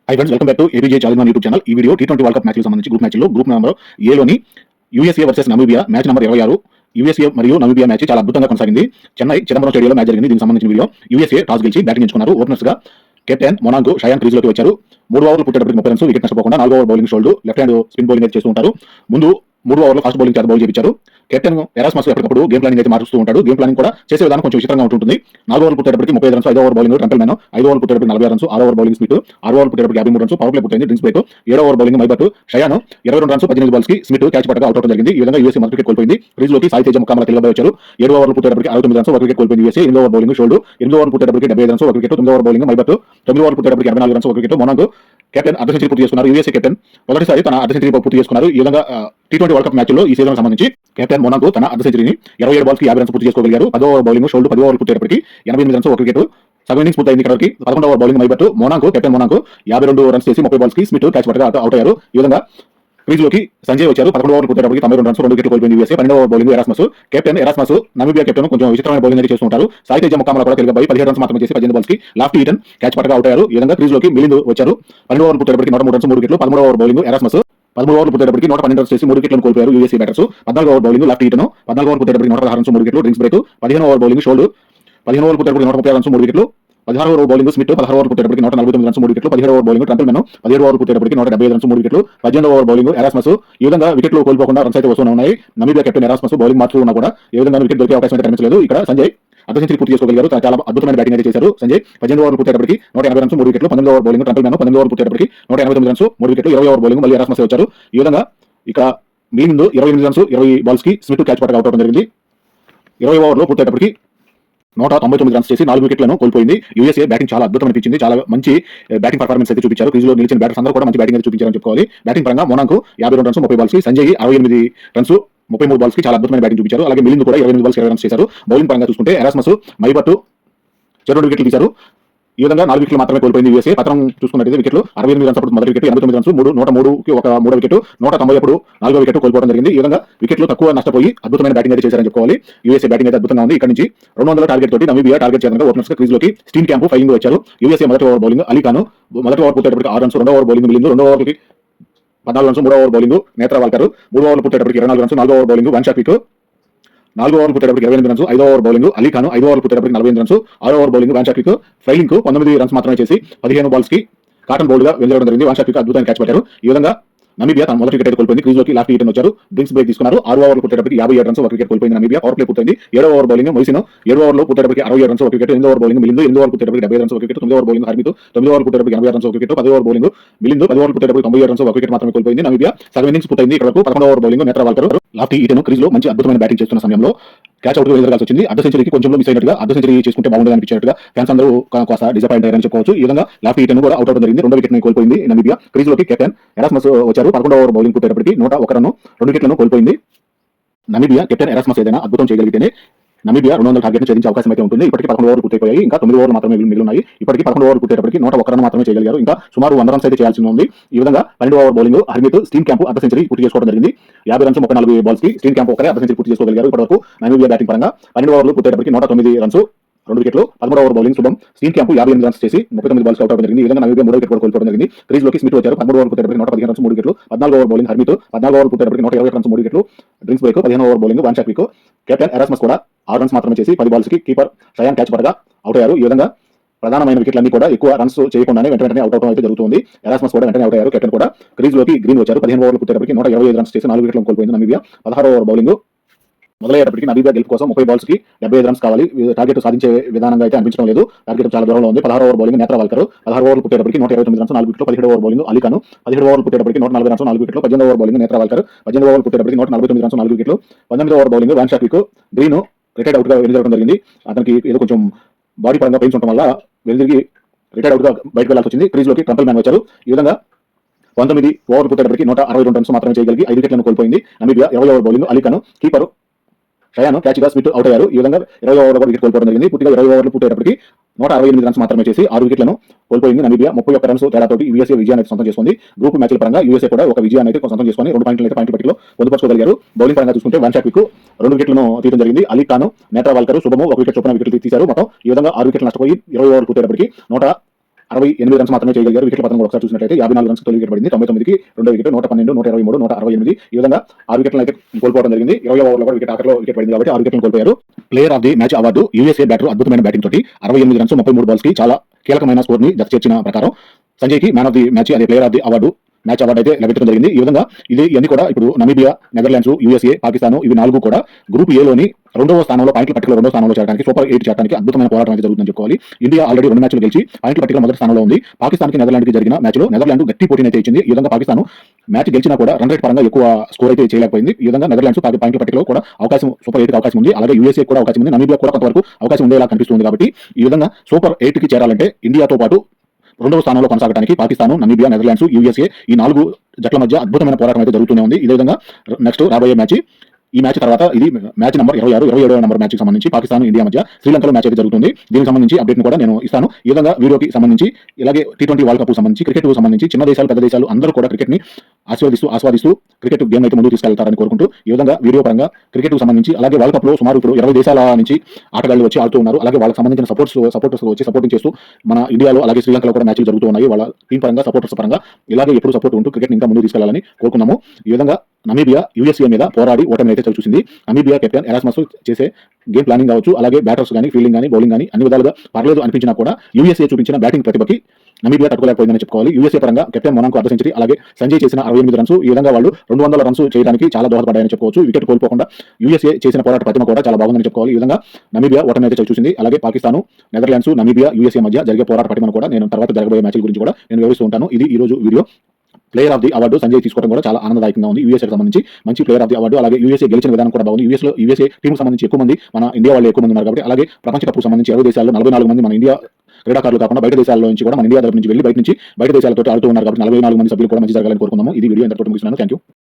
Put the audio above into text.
High friends, welcome back to ABJ చాలిమాన్ YouTube channel. ఈ video టీ20 వరల్డ్ కప్ మ్యాచ్లకు సంబంధించి గ్రూప్ నెంబర్ ఏలోని USA versus Namibia match number 26. USA మరియు నమీబియా మ్యాచ్ చాలా అద్భుతంగా కొనసాగింది. చెన్నై చిదంబరం స్టేడియంలో మ్యాచ్ జరిగింది. దీనికి సంబంధించిన వీడియో. యూఎస్ఏ టాస్ గెలిచి బ్యాటింగ్ ఎంచుకున్నారు. ఓపెనర్స్ గా కెప్టెన్ మొనాంకు షయాన్ క్రీజ్లోకి వచ్చారు. 3 ఓవర్లు పుట్టేటప్పటికి 30 రన్స్, వికెట్ నష్టపోకుండా 4 over bowling should left hand spin bowling అయితే చేస్తూ ఉంటారు. ముందు 3 ఓవర్లు ఫాస్ట్ బౌలింగ్ చేత బౌల్ చేయించారు. కెప్టెన్ ఎరాస్మస్ ఎప్పటికప్పుడు గేమ్ ప్లానింగ్ అయితే మారుస్తూ ఉంటాడు. గేమ్ ప్లానింగ్ కూడా చేసే విధానం కొంచెం విచిత్రంగా ఉంటుంది. 4 ఓవర్లు పుట్టేటప్పటికి 35 రన్స్, 5 ఓవర్ బౌలింగ్ ట్రంపెల్ మ్యాన్, 5 ఓవర్లు పుట్టేటప్పటికి 40 రన్స్, 6 ఓవర్ బౌలింగ్ స్మిత్, 6 ఓవర్లు పుట్టేటప్పటికి 53 రన్స్, పవర్ ప్లే పుట్టింది drinks break, 7 over bowling మైబర్ట్, షయాన్ 22 runs 18 balls కి స్మిత్ క్యాచ్ పట్టగా అవుట్ అవడం జరిగింది. ఈ విధంగా యూఎస్ఏ మొదటి వికెట్ కోల్పోయింది. క్రీజ్లోకి సాయి తేజ ముఖామల తెలుగుబాయ్ వచ్చారు. 7 ఓవర్లు పుట్టేటప్పటికి 69 రన్స్, 1 వికెట్ కోల్పోయింది యూఎస్ఏ. 8 ఓవర్ బౌలింగ్ షోల్డ్, 8 ఓవర్లు పుట్టేటప్పటికి 75 రన్స్, 1 వికెట్, 9 ఓవర్ బౌలింగ్ మైబర్ట్, 9 ఓవర్లు పుట్టేటప్పటికి 84 రన్స్, 1 వికెట్. మొనాంకు కెప్టెన్ అర్ధ సెంచరీ పూర్తి చేసుకున్నారు. యూఎస్ఏ కెప్టెన్ మొదటిసారి తన అర్ధ సెంచరీ పూర్తి చేసుకున్నారు. ఈ విధంగా టీ20 వరల్డ్ కప్ మ్యాచ్ లో ఈ సీజన్ సంబంధించి కెప్టెన్ మొనాంకు తన అర్ధ సెంచరీని 27 బాల్స్ కి 50 రన్స్ పూర్తి చేసుకోగలిగారు. 10 ఓవర్ బౌలింగ్ షోల్డ్, 10 ఓవర్లు పుట్టేటప్పటికి 88 రన్స్, 1 వికెట్. సగం ఇన్నింగ్స్ పూర్తయింది. ఇక్కడికి 11 ఓవర్ బౌలింగ్ మైబర్ట్ కెప్టెన్ మొనాంకు 52 రన్స్ చేసి 30 బాల్స్ కి స్మిత్ క్యాచ్ పట్టగా అవుట్ అయ్యారు. ఈ విధంగా క్రీజ్లోకి సంజయ్ వచ్చారు. 11 ఓవర్లు పుట్టేటప్పటికి 92 రన్స్, 2 వికెట్లు కోల్పోయింది USA. 12 over bowling Erasmus. Captain Erasmus Namibia captain కొంచెం విచిత్రమైన బౌలింగ్ అయితే చేస్తుంటారు. సాయి తేజ ముఖామల కూడా తెలుగుబాయ్ 17 రన్స్ మాత్రమే చేసి 18 బాల్స్ కి లాఫ్టీ ఈటన్ క్యాచ్ పట్టగా అవుట్ అయ్యారు. ఈ విధంగా క్రీజ్లోకి మిలింద్ వచ్చారు. 12 ఓవర్లు పుట్టేటప్పటికి 103 రన్స్, 3 వికెట్లు. 13 ఓవర్ బౌలింగ్ ఎరాస్మస్. 13 ఓవర్లు పుట్టేటప్పటికి 112 రన్స్ చేసి 3 వికెట్లను కోల్పోయారు USA batters. 14 over bowling Lofty Eaton. 14 over పుట్టేటప్పటికి 116 రన్స్, 3 వికెట్లు drinks break. 15 over bowling Scholtz. 15 over పుట్టేటప్పటికి 136 రన్స్, 3 వికెట్లు. 16 ఓవర్ బౌలింగ్ స్మిత్. 16 ఓవర్ పుట్టేటప్పటికి 149 రన్స్, 3 వికెట్లు. 17 over bowling Trumpelmann. 17 over పుట్టేటప్పటికి 175 రన్స్, 3 వికెట్లు. 18 ఓవర్ బౌలింగ్ ఎరాస్మస్. ఈ విధంగా వికెట్లు కోల్పోకుండా రన్స్ అయితే వస్తూనే ఉన్నాయి. నమీబియా కెప్టెన్ ఎరాస్మస్ బౌలింగ్ మార్చుతూ ఉన్నా కూడా ఏ విధంగా వికెట్ దొరికే అవకాశం అయితే కనిపించలేదు. ఇక్కడ సంజయ్ అర్ధ సెంచరీ పూర్తి చేసుకోగలిగారు. చాలా అద్భుతమైన బ్యాటింగ్ అయితే చేశారు సంజయ్. 18 ఓవర్లు పుట్టేటప్పటికి 180 రన్స్, 3 వికెట్లు. 19 over bowling Trumpelmann. 19 over పుట్టేటప్పటికి 189 రన్స్, 3 వికెట్లు. 20 ఓవర్ బౌలింగ్ మళ్ళీ ఎరాస్మస్ వచ్చారు. ఈ విధంగా ఇక్కడ మిలింద్ 28 రన్స్, 20 బాల్స్ కి స్మిత్ క్యాచ్ పట్టగా అవుట్ అవడం జరిగింది. 20 ఓవర్లు పుట్టేటప్పటికి 199 రన్స్ చేసి 4 వికెట్లను కోల్పోయింది యూఎస్ఏ. బ్యాటింగ్ చాలా అద్భుతం అనిపించింది. చాలా మంచి బ్యాటింగ్ పర్ఫార్మెన్స్ అయితే చూపించారు. క్రీజ్లో నిలిచిన బ్యాటర్స్ అందరూ కూడా మంచి బ్యాటింగ్ అయితే చూపించారని చెప్పుకోవాలి. బ్యాటింగ్ పరంగా మొనాంకు 52 రన్స్, 30 బాల్స్ కి, సంజయ్ 68 రన్స్, 33 బాల్స్ కి చాలా అద్భుతమైన బ్యాటింగ్ చూపించారు. అలాగే మిలింద్ కూడా 28 బాల్స్ 20 రన్స్ చేశారు. బౌలింగ్ పరంగా చూసుకుంటే ఎరాస్మస్, మైబర్ట్ 2 వికెట్లు తీశారు. ఈ విధంగా 4 వికెట్లు మాత్రమే కోల్పోయింది యూఎస్ఏ. పత్రం చూసుకున్నట్లయితే వికెట్లు 68 రన్స్ అప్పుడు మొదటి వికెట్, 89 రన్స్ 103 కి ఒక 3వ వికెట్, 190 అప్పుడు 4వ వికెట్ కోల్పోవడం జరిగింది. ఈ విధంగా వికెట్లు తక్కువ నష్టపోయి అద్భుతమైన బ్యాటింగ్ అయితే చేశారని చెప్పుకోవాలి. యూఎస్ఏ బ్యాటింగ్ అయితే అద్భుతంగా ఉంది. ఇక్కడ నుంచి 200 టార్గెట్ తోటి నమీబియా టార్గెట్ చేయడానికి ఓపెనర్స్ గా క్రీజ్లోకి స్టీన్ క్యాంప్ ఫైలింగ్ వచ్చారు. యూఎస్ఏ మొదటి ఓవర్ బౌలింగ్ అలీ ఖాన్. మొదటి ఓవర్ పుట్టేటప్పటికి 6 రన్స్, 2వ ఓవర్ బౌలింగ్ మిలింద్, 2వ ఓవర్కి 14 రన్స్, 3వ ఓవర్ బౌలింగ్ నేత్రా వాల్కర్. 3 ఓవర్లు పుట్టేటప్పటికి 24 రన్స్, 4వ ఓవర్ బౌలింగ్ వన్ షాపిక్. 4 ఓవర్లు పుట్టేటప్పటికి 28 రన్స్, 5వ ఓవర్ బౌలింగ్ అలీ ఖాన్. 5 ఓవర్లు పుట్టేటప్పటికి 48 రన్స్, 6వ ఓవర్ బౌలింగ్ వన్ షాపిక్. ఫైలింగ్ కు 19 రన్స్ మాత్రమే చేసి 15 బాల్స్ కి కాటన్ బౌల్డ్ గా వెళ్ళడం జరిగింది. వన్ షాపిక్ అద్భుతంగా క్యాచ్ పట్టారు. ఈ విధంగా నమీబియా తన మొదటి వికెట్ అయితే కోల్పోయింది. క్రీజ్లోకి లాఫ్టీ ఈటన్ వచ్చారు. డ్రింక్స్ బ్రేక్ తీసుకున్నారు. 6 ఓవర్లు పుట్టేటప్పటికి 57 రన్స్, 1 వికెట్ కోల్పోయింది నమీబియా. పవర్ ప్లే పూర్తయింది. 7వ ఓవర్ బౌలింగ్ మొయిసిన్. 7 ఓవర్లు పుట్టేటప్పటికి 67 రన్స్, 1 వికెట్. 8వ ఓవర్ బౌలింగ్ మిలింద్. 8 ఓవర్లు పుట్టేటప్పటికి 75 రన్స్, 1 వికెట్. 9వ ఓవర్ బౌలింగ్ హర్మిత్. 9 ఓవర్లు పుట్టేటప్పటికి 80 రన్స్, 1 వికెట్. 10వ ఓవర్ బౌలింగ్ మిలింద్. 10 ఓవర్లు పుట్టేటప్పటికి 97 రన్స్, 1 వికెట్ మాత్రమే కోల్పోయింది నమీబియా. సగం ఇన్నింగ్స్ పూర్తయింది. ఇక్కడ 11వ over bowling Netra Walker. Lofty eaten క్రీజ్లో మంచి అద్భుతమైన బ్యాటింగ్ చేస్తున్న సమయంలో క్యాచ్ అవుట్ ఎదురగాల్సి వచ్చింది. అర్ధ సెంచరీకి కొంచెం మిస్ అయినట్టుగా, అర్ధ సెంచరీ చేసుకుంటే బాగుండేది అనిపించినట్టుగా ఫ్యాన్స్ అందరూ కాస్త డిసప్పాయింట్ అయ్యారని చెప్పుకోవచ్చు. ఈ విధంగా లాఫ్టీ ఈటన్ కూడా అవుట్ అవడం జరిగింది. 2వ వికెట్ కోల్పోయింది నమీబియా. క్రీజ్లోకి కెప్టెన్ ఎరాస్మస్ వచ్చారు. 11వ ఓవర్ బౌలింగ్ పుట్టేటప్పటికి 101 రన్, 2 వికెట్లను కోల్పోయింది నమీబియా. కెప్టెన్ ఎరాస్మస్ ఏదైనా అద్భుతం చేయగలిగితేనే నమీబియా 200 టార్గెట్ ఛేదించే అవకాశం అయితే ఉంటుంది. ఇప్పటికీ 11 ఓవర్లు పూర్తయిపోయాయి. ఇంకా 9 ఓవర్లు మాత్రమే మిగిలినాయి. ఇప్పటికీ 11 ఓవర్లు పుట్టేటప్పటికి 101 రన్ మాత్రమే చేయగలిగారు. ఇంకా సుమారు 100 రన్స్ అయితే చేయాల్సి ఉంది. ఈ విధంగా 12వ over bowling Harmeet Steenkamp అర్ధ సెంచరీ పూర్తి చేసుకోవడం జరిగింది. 50 రన్స్, 34 బాల్స్ కి స్టీన్ క్యాంప్ ఒకరే అర్ధ సెంచరీ పూర్తి చేసుకోగలిగారు. ఇప్పటివరకు నమీబియా బ్యాటింగ్ పరంగా 12 ఓవర్లు పుట్టేటప్పటికి 109 రన్స్, 2 వికెట్లు. 13వ ఓవర్ బౌలింగ్ శుభం. స్టీన్ క్యాంప్ 58 రన్స్ చేసి 39 బాల్స్ అవుట్ అవడం జరిగింది. ఈ విధంగా నమీబియా 3వ వికెట్ కూడా కోల్పోవడం జరిగింది. క్రీజ్లోకి స్మిత్ వచ్చారు. 13 ఓవర్ పుట్టేటప్పటికి 115 రన్స్, 3 వికెట్లు. 14వ ఓవర్ బౌలింగ్ హర్మిత్. 14 ఓవర్ పుట్టేటప్పటికి 120 రన్స్, 3 వికెట్లు. Drinks break. 15వ ఓవర్ బౌలింగ్ వన్ షాపిక్. కెప్టెన్ ఎరాస్మస్ కూడా 6 రన్స్ మాత్రమే చేసి 10 బాల్స్ కి కీపర్ షయాన్ క్యాచ్ పట్టగా అవుట్ అయ్యారు. ఈ విధంగా ప్రధానమైన వికెట్లన్నీ కూడా ఎక్కువ రన్స్ చేయకుండానే వెంటనే అవుట్ అవడం అయితే జరుగుతుంది. ఎరాస్మస్ కూడా వెంటనే అవుట్ అయ్యారు. కెప్టెన్ కూడా క్రీజ్లోకి గ్రీన్ వచ్చారు. 15 ఓవర్లు పుట్టేటప్పటికి 125 రన్స్ చేసి 4 వికెట్లను కోల్పోయింది నమీబియా. 16వ ఓవర్ బౌలింగ్ మొదలయ్యేటప్పటికి నమీబియా గెలుపు కోసం 30 బాల్స్ కి 75 రన్స్ కావాలి. టార్గెట్ సాధించే విధానంగా అయితే అనిపించడం లేదు. టార్గెట్ చాలా దూరంలో ఉంది. 16 ఓవర్ బౌలింగ్ నేత్రా వాల్కర్. 16 ఓవర్లు పుట్టేటప్పటికి 129 రన్స్, 4 వికెట్లు. 17 ఓవర్ బౌలింగ్ అలీ ఖాన్. 17 ఓవర్లు పుట్టేటప్పటికి 140 రన్స్, 4 వికెట్లు. 18 ఓవర్ బౌలింగ్ నేత్రా వాల్కర్. 18 ఓవర్లు పుట్టేటప్పటికి 149 రన్స్, 4 వికెట్లు. 19 ఓవర్ బౌలింగ్ వన్ షాపిక్. గ్రీన్ రిటైర్డ్ అవుట్ గా వెళ్ళడం జరిగింది. అతనికి ఏదో కొంచెం బాడీ పరంగా పెయిన్స్ ఉండడం వల్ల వెళ్తిరిగి రిటైర్డ్ అవుట్ గా బయటకు వెళ్లాల్సి వచ్చింది. క్రీజ్లోకి ట్రంపెల్ మ్యాన్ వచ్చారు. ఈ విధంగా 19 ఓవర్లు పుట్టేటప్పటికి 162 రన్స్ మాత్రమే చేయగలిగి 5 వికెట్లను కోల్పోయింది Namibia. 20 over bowling Ali Khan. Keeper Shayan catch గా స్మిత్ అవుట్ అయ్యారు. ఈ విధంగా 20 ఓవర్లో వికెట్ కోల్పోవడం జరిగింది. పూర్తిగా 20 ఓవర్లు పుట్టేటప్పటికి 168 రన్స్ మాత్రమే చేసి 6 వికెట్లను కోల్పోయింది నమీబియా. 31 రన్స్ తేడాతో యూఎస్ఏ విజయాన్ని సొంతం చేసుకుంది. గ్రూప్ మ్యాచ్ల పరంగా యూఎస్ఏ కూడా ఒక విజయాన్ని అయితే సొంతం చేసుకుని 2 పాయింట్లు అయితే పాయింట్ పట్టికలో పొందుపరచుకోగలిగారు. బౌలింగ్ పరంగా చూసుకుంటే వన్ షాపిక్ 2 వికెట్లను తీయడం జరిగింది. అలీ ఖాన్, నేత్రా వాల్కర్, శుభము 1 వికెట్ చొప్పున వికెట్లు తీశారు. మొత్తం ఈ విధంగా 6 వికెట్లు నష్టపోయి 20 ఓవర్లు పుట్టేటప్పటికి 68 రన్స్ మాత్రమే చేయగలిగారు. వికెట్ల పతనం ఒకసారి చూసినట్లయితే 54 రన్స్ తొలి వికెట్ పడింది, 99కి రెండో వికెట్, 112, 123, 168 ఈ విధంగా 6 వికెట్లను అయితే కోల్పోవడం జరిగింది. 20వ ఓవర్లో కూడా వికెట్ ఆఖరిలో వికెట్ పడింది కాబట్టి 6 వికెట్లను కోల్పోయారు. Player of the match award USA batter అద్భుతమైన బ్యాటింగ్ తోటి 68 రన్స్ 33 బాల్స్ కి చాలా కీలకమైన స్కోర్ ని జత చేర్చిన ప్రకారం సంజయ్కి మ్యాన్ ఆఫ్ ది మ్యాచ్ అదే player of the award match award అయితే లభించడం జరిగింది. ఈ విధంగా ఇవన్నీ కూడా ఇప్పుడు నమీబియా, నెదర్లాండ్స్, యూఎస్ఏ, పాకిస్తాన్ ఇవి 4 కూడా గ్రూప్ ఏలోని రెండవ స్థానంలో పాయింట్ల పట్టికలో రెండో స్థానంలో చేరడానికి సూపర్ 8 చేరడానికి అద్భుతమైన పోరాటం అయితే జరుగుతుందని చెప్పుకోవాలి. ఇండియా ఆల్రెడీ 2 మ్యాచ్లు గెలిచి పాయింట్ల పట్టికలో మొదటి స్థానంలో ఉంది. పాకిస్తాన్కి నెదర్లాండ్కి జరిగిన మ్యాచ్లో నెదర్లాండ్ గట్టి పోటీని అయితే ఇచ్చింది. ఈ విధంగా పాకిస్తాన్ మ్యాచ్ గెలిచినా కూడా రన్ రేట్ పరంగా ఎక్కువ స్కోర్ అయితే చేయలేకపోయింది. ఈ విధంగా నెదర్లాండ్స్ పాయింట్ల పట్టికలో కూడా అవకాశం సూపర్ 8కి అవకాశం ఉంది. అలాగే యూఎస్ఏ కూడా అవకాశం ఉంది. నమీబియా కూడా కొంతవరకు అవకాశం ఉండేలా కనిపిస్తుంది. కాబట్టి ఈ విధంగా సూపర్ 8కి చేరాలంటే ఇండియాతో పాటు రెండవ స్థానంలో కొనసాగడానికి పాకిస్తాన్, నమీబియా, నెదర్లాండ్స్, యూఎస్ఏ ఈ 4 జట్ల మధ్య అద్భుతమైన పోరాటం అయితే జరుగుతూనే ఉంది. ఇదే విధంగా నెక్స్ట్ రాబోయే మ్యాచ్ ఈ మ్యాచ్ తర్వాత ఇది మ్యాచ్ నెంబర్ 26, 27వ నెంబర్ మ్యాచ్కి సంబంధించి పాకిస్తాన్, ఇండియా మధ్య శ్రీలంకలో మ్యాచ్ అయితే జరుగుతుంది. దీనికి సంబంధించి అప్డేట్ కూడా నేను ఇస్తాను. ఈ విధంగా వీడియోకి సంబంధించి ఇలాగే T20 వరల్డ్ కప్ సంబంధించి క్రికెట్ సంబంధించి చిన్న దేశాలు, పెద్ద దేశాలు అందరూ కూడా క్రికెట్ ని ఆస్వాదిస్తూ క్రికెట్ గేమ్ అయితే ముందుకు తీసుకెళ్తారని కోరుకుంటూ ఈ విధంగా వీడియో పరంగా క్రికెట్ సంబంధించి అలాగే వరల్డ్ కప్ లో సుమారు ఇప్పుడు 20 దేశాల నుంచి ఆటగాళ్లు వచ్చి ఆడుతూ ఉన్నారు. అలాగే వాళ్ళకి సంబంధించిన సపోర్టర్స్ వచ్చి సపోర్టింగ్ చేస్తూ మన ఇండియాలో అలాగే శ్రీలంకలో కూడా మ్యాచ్లు జరుగుతూ ఉన్నాయి. వాళ్ళ టీం పరంగా సపోర్టర్స్ పరంగా ఇలాగే ఎప్పుడు సపోర్ట్ ఉంటూ క్రికెట్ ఇంకా ముందుకు తీసుకెళ్లాలని కోరుకున్నాము. ఈ విధంగా నమీబియా యూఎస్ఏ మీద పోరాడి ఓటమి అయితే చూసింది. నమీబియా కెప్టెన్ ఎరాస్మస్ చేసే గేమ్ ప్లానింగ్ కావచ్చు, అలాగే బ్యాటర్స్ కానీ, ఫీల్డింగ్ కానీ, బౌలింగ్ కానీ అన్ని విధాలుగా పర్లేదు అనిపించినా కూడా యూఎస్ఏ చూపించిన బ్యాటింగ్ ప్రతిభకి నమీబియా తట్టుకోలేకపోయిందని చెప్పుకోవాలి. యూఎస్ఏ పరంగా కెప్టెన్ మొనాకో అర్ధ సెంచరీ, అలాగే సంజయ్ చేసిన 68 రన్స్ ఈ విధంగా వాళ్ళు 200 రన్స్ చేయడానికి చాలా దోహదపడ్డాయని చెప్పుకోవచ్చు. వికెట్ కోల్పోకుండా యూఎస్ఏ చేసిన పోరాట ప్రతిమ కూడా చాలా బాగుందని చెప్పుకోవాలి. ఈ విధంగా నమీబియా ఓటమి అయితే చూసింది. అలాగే పాకిస్తాన్, నెదర్లాండ్స్, నమీబియా, యూఎస్ఏ మధ్య జరిగే పోరాట ప్రతిమను కూడా నేను తర్వాత జరగబోయే మ్యాచ్ల గురించి కూడా నేను వివరిస్తూ ఉంటాను. ఇది ఈ రోజు video. Player of the award Sanjay తీసుకోవడం కూడా చాలా ఆనందదాయకంగా ఉంది. యూఎస్ఏకి సంబంధించి మంచి ప్లేయర్ ఆఫ్ ది అవార్డు, అలాగే యూఎస్ఏ గెలిచిన విధానం కూడా బాగుంది. యూఎస్ఏ టీంకి సంబంధించి ఎక్కువ మంది మన ఇండియా వాళ్ళు ఎక్కువ మంది ఉన్నారు కాబట్టి, అలాగే ప్రపంచ కప్కు సంబంధించి 20 దేశాల్లో 44 మంది మన ఇండియా క్రీడాకారులు కాకుండా బయట దేశాల్లో నుంచి కూడా మన ఇండియా తరపు నుంచి వెళ్ళి బయట దేశాలతో ఆడుతూ ఉన్నారు కాబట్టి 44 మంది సభ్యులు కూడా మంచి జరగాలని కోరుకుందాము. ఇది వీడియో ఇంతటితో ముగిస్తున్నాను. థాంక్యూ.